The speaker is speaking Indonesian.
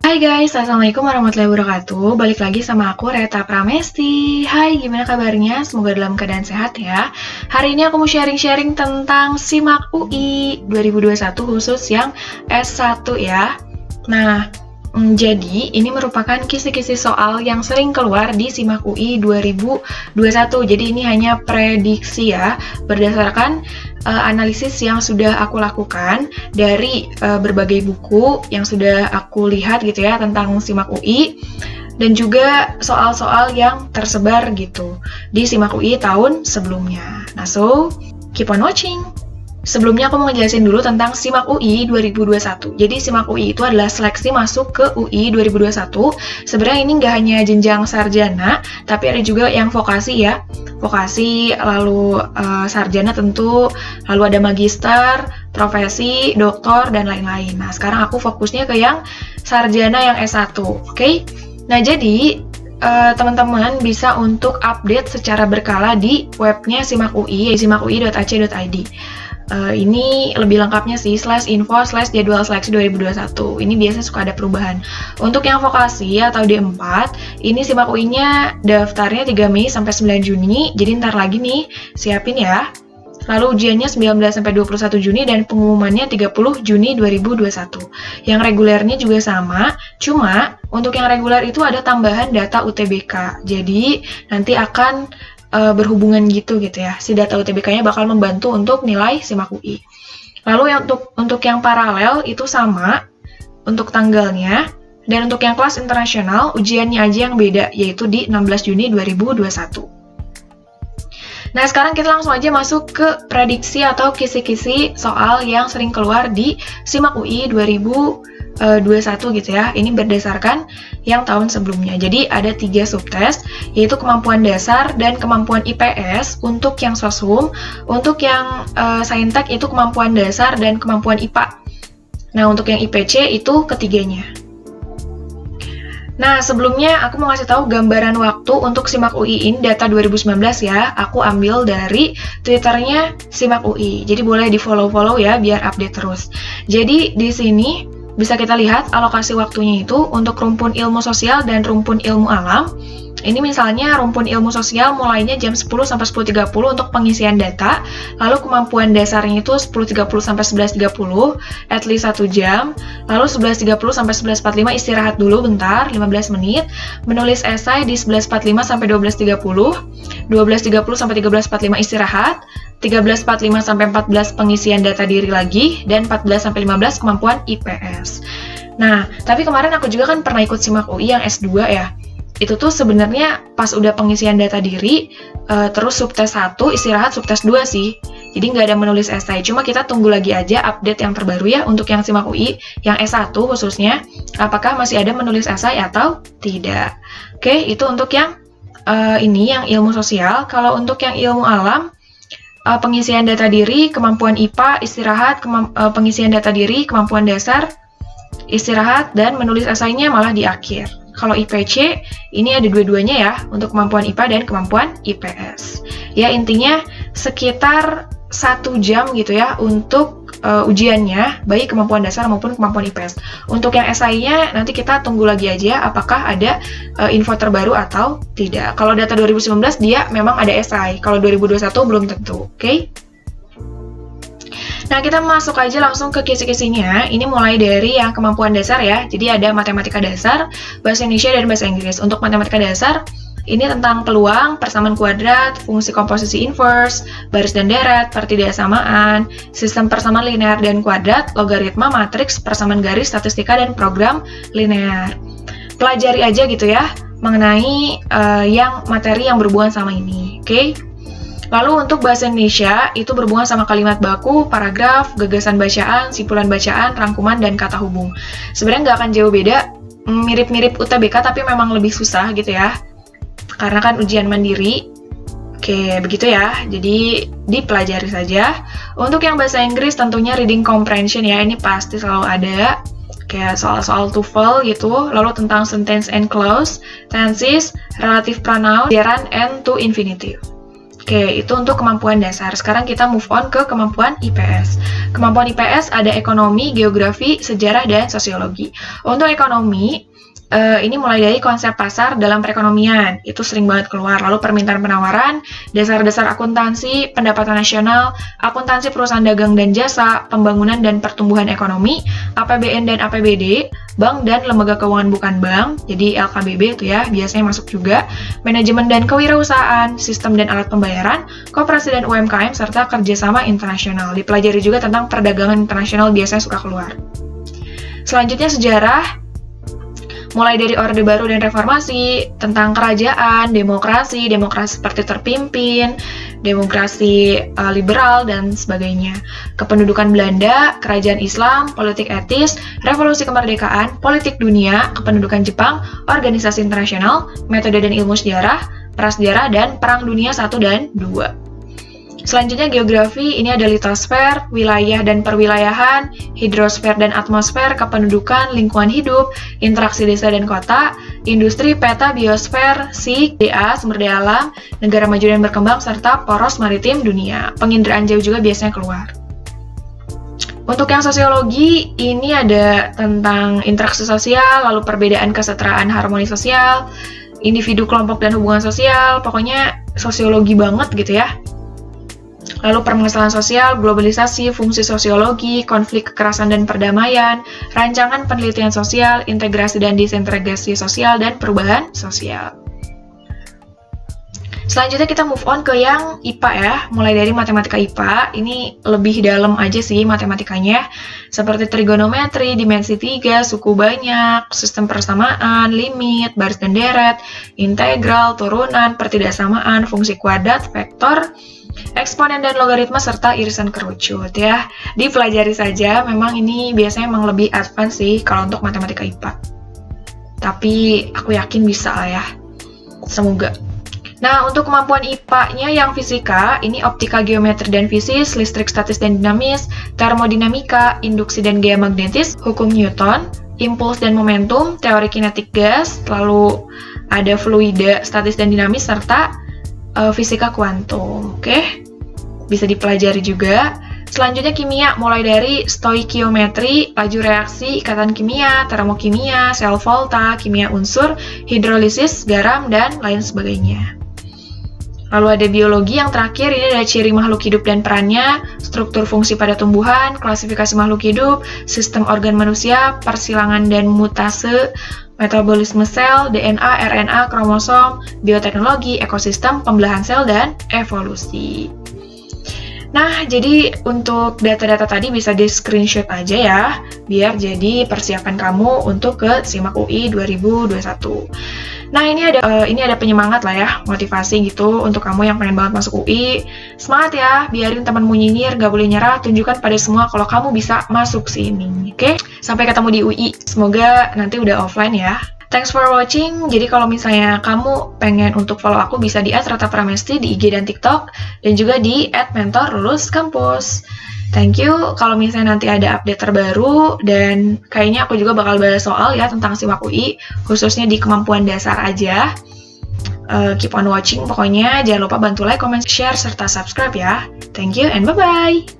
Hai guys, Assalamualaikum warahmatullahi wabarakatuh. Balik lagi sama aku, Reta Pramesti. Hai, gimana kabarnya? Semoga dalam keadaan sehat ya. Hari ini aku mau sharing-sharing tentang SIMAK UI 2021 khusus yang S1 ya. Nah, jadi ini merupakan kisi-kisi soal yang sering keluar di SIMAK UI 2021. Jadi ini hanya prediksi ya, berdasarkan analisis yang sudah aku lakukan dari berbagai buku yang sudah aku lihat gitu ya tentang SIMAK UI, dan juga soal-soal yang tersebar gitu di SIMAK UI tahun sebelumnya. Nah, so keep on watching. Sebelumnya aku mau ngejelasin dulu tentang SIMAK UI 2021. Jadi SIMAK UI itu adalah seleksi masuk ke UI 2021. Sebenarnya ini nggak hanya jenjang sarjana, tapi ada juga yang vokasi ya. Vokasi, lalu sarjana tentu, lalu ada magister, profesi, doktor, dan lain-lain. Nah, sekarang aku fokusnya ke yang sarjana yang S1, oke? Nah, jadi teman-teman bisa untuk update secara berkala di webnya SIMAK UI, simakui.ac.id. Ini lebih lengkapnya sih, /info/jadwal seleksi 2021. Ini biasanya suka ada perubahan. Untuk yang vokasi atau D4, ini SIMAK UI-nya daftarnya 3 Mei sampai 9 Juni, jadi ntar lagi nih, siapin ya. Lalu ujiannya 19 sampai 21 Juni dan pengumumannya 30 Juni 2021. Yang regulernya juga sama, cuma untuk yang reguler itu ada tambahan data UTBK. Jadi nanti akan berhubungan gitu ya. Si data UTBK-nya bakal membantu untuk nilai SIMAK UI. Lalu untuk yang paralel itu sama untuk tanggalnya, dan untuk yang kelas internasional ujiannya aja yang beda, yaitu di 16 Juni 2021. Nah, sekarang kita langsung aja masuk ke prediksi atau kisi-kisi soal yang sering keluar di SIMAK UI 2021 gitu ya. Ini berdasarkan yang tahun sebelumnya. Jadi ada 3 subtes, yaitu kemampuan dasar dan kemampuan IPS untuk yang sosum. Untuk yang saintek itu kemampuan dasar dan kemampuan IPA. Nah, untuk yang IPC itu ketiganya. Nah, sebelumnya aku mau ngasih tahu gambaran waktu untuk SIMAK UI ini data 2019 ya. Aku ambil dari Twitternya SIMAK UI. Jadi boleh di-follow-follow ya biar update terus. Jadi di sini bisa kita lihat alokasi waktunya itu untuk rumpun ilmu sosial dan rumpun ilmu alam. Ini misalnya rumpun ilmu sosial mulainya jam 10 sampai 10.30 untuk pengisian data, lalu kemampuan dasarnya itu 10.30 sampai 11.30, at least 1 jam, lalu 11.30 sampai 11.45 istirahat dulu bentar, 15 menit, menulis esai di 11.45 sampai 12.30, 12.30 sampai 13.45 istirahat, 13.45 sampai 14 pengisian data diri lagi, dan 14 sampai 15 kemampuan IPS. Nah, tapi kemarin aku juga kan pernah ikut SIMAK UI yang S2 ya. Itu tuh sebenarnya pas udah pengisian data diri, terus subtes 1, istirahat subtes 2 sih. Jadi nggak ada menulis esai, cuma kita tunggu lagi aja update yang terbaru ya untuk yang SIMAK UI, yang S1 khususnya, apakah masih ada menulis esai atau tidak. Oke, itu untuk yang ini, yang ilmu sosial. Kalau untuk yang ilmu alam, pengisian data diri, kemampuan IPA, istirahat, pengisian data diri, kemampuan dasar, istirahat, dan menulis esainya malah di akhir. Kalau IPC, ini ada dua-duanya ya, untuk kemampuan IPA dan kemampuan IPS. Ya, intinya sekitar 1 jam gitu ya untuk ujiannya, baik kemampuan dasar maupun kemampuan IPS. Untuk yang esainya, nanti kita tunggu lagi aja apakah ada info terbaru atau tidak. Kalau data 2019, dia memang ada esai. Kalau 2021 belum tentu, oke? Nah, kita masuk aja langsung ke kisi-kisinya. Ini mulai dari yang kemampuan dasar ya. Jadi ada matematika dasar, bahasa Indonesia, dan bahasa Inggris. Untuk matematika dasar, ini tentang peluang, persamaan kuadrat, fungsi komposisi inverse, baris dan deret, partitia samaan, sistem persamaan linear dan kuadrat, logaritma, matriks, persamaan garis, statistika, dan program linear. Pelajari aja gitu ya, mengenai yang materi yang berhubungan sama ini, oke? Lalu untuk bahasa Indonesia, itu berhubungan sama kalimat baku, paragraf, gagasan bacaan, simpulan bacaan, rangkuman, dan kata hubung. Sebenarnya nggak akan jauh beda, mirip-mirip UTBK, tapi memang lebih susah gitu ya. Karena kan ujian mandiri. Oke, begitu ya. Jadi, dipelajari saja. Untuk yang bahasa Inggris, tentunya reading comprehension ya, ini pasti selalu ada. Kayak soal-soal TOEFL gitu. Lalu tentang sentence and clause, tenses, relative pronoun, gerund, and to infinitive. Oke, itu untuk kemampuan dasar. Sekarang kita move on ke kemampuan IPS. Kemampuan IPS ada ekonomi, geografi, sejarah, dan sosiologi. Untuk ekonomi, ini mulai dari konsep pasar dalam perekonomian, itu sering banget keluar. Lalu permintaan penawaran, dasar-dasar akuntansi, pendapatan nasional, akuntansi perusahaan dagang dan jasa, pembangunan dan pertumbuhan ekonomi, APBN dan APBD, bank dan lembaga keuangan bukan bank, jadi LKBB itu ya, biasanya masuk juga, manajemen dan kewirausahaan, sistem dan alat pembayaran, koperasi dan UMKM, serta kerjasama internasional. Dipelajari juga tentang perdagangan internasional, biasanya suka keluar. Selanjutnya sejarah, mulai dari Orde Baru dan Reformasi, tentang kerajaan, demokrasi seperti terpimpin, demokrasi liberal, dan sebagainya. Kependudukan Belanda, kerajaan Islam, politik etis, revolusi kemerdekaan, politik dunia, kependudukan Jepang, organisasi internasional, metode dan ilmu sejarah, prasejarah, dan Perang Dunia I dan II. Selanjutnya geografi, ini ada litosfer, wilayah dan perwilayahan, hidrosfer dan atmosfer, kependudukan, lingkungan hidup, interaksi desa dan kota, industri, peta, biosfer, SIG, DA, sumber daya alam, negara maju dan berkembang, serta poros maritim dunia. Penginderaan jauh juga biasanya keluar. Untuk yang sosiologi, ini ada tentang interaksi sosial, lalu perbedaan kesetaraan harmoni sosial, individu, kelompok, dan hubungan sosial, pokoknya sosiologi banget gitu ya. Lalu permasalahan sosial, globalisasi, fungsi sosiologi, konflik kekerasan dan perdamaian, rancangan penelitian sosial, integrasi dan disintegrasi sosial, dan perubahan sosial. Selanjutnya kita move on ke yang IPA ya, mulai dari matematika IPA, ini lebih dalam aja sih matematikanya, seperti trigonometri, dimensi 3, suku banyak, sistem persamaan, limit, baris dan deret, integral, turunan, pertidaksamaan, fungsi kuadrat, vektor, eksponen dan logaritma, serta irisan kerucut ya. Dipelajari saja, memang ini biasanya memang lebih advance sih kalau untuk matematika IPA. Tapi aku yakin bisa lah ya. Semoga. Nah, untuk kemampuan IPA-nya yang fisika, ini optika, geometri dan fisis, listrik, statis dan dinamis, termodinamika, induksi dan gaya magnetis, hukum Newton, impuls dan momentum, teori kinetik gas, lalu ada fluida, statis dan dinamis, serta fisika kuantum, oke? Bisa dipelajari juga. Selanjutnya kimia, mulai dari stoikiometri, laju reaksi, ikatan kimia, termokimia, sel volta, kimia unsur, hidrolisis, garam, dan lain sebagainya. Lalu ada biologi yang terakhir, ini ada ciri makhluk hidup dan perannya, struktur fungsi pada tumbuhan, klasifikasi makhluk hidup, sistem organ manusia, persilangan dan mutase, metabolisme sel, DNA, RNA, kromosom, bioteknologi, ekosistem, pembelahan sel, dan evolusi. Nah, jadi untuk data-data tadi bisa di-screenshot aja ya, biar jadi persiapan kamu untuk ke SIMAK UI 2021. Nah, ini ada penyemangat lah ya, motivasi gitu untuk kamu yang pengen banget masuk UI. Semangat ya, biarin temanmu nyinyir, gak boleh nyerah, tunjukkan pada semua kalau kamu bisa masuk sini, oke? Sampai ketemu di UI, semoga nanti udah offline ya. Thanks for watching. Jadi kalau misalnya kamu pengen untuk follow aku, bisa di @retapramesti di IG dan TikTok, dan juga di @mentorluluskampus. Thank you. Kalau misalnya nanti ada update terbaru, dan kayaknya aku juga bakal bahas soal ya tentang SIMAK UI, khususnya di kemampuan dasar aja. Keep on watching pokoknya. Jangan lupa bantu like, comment, share, serta subscribe ya. Thank you and bye-bye.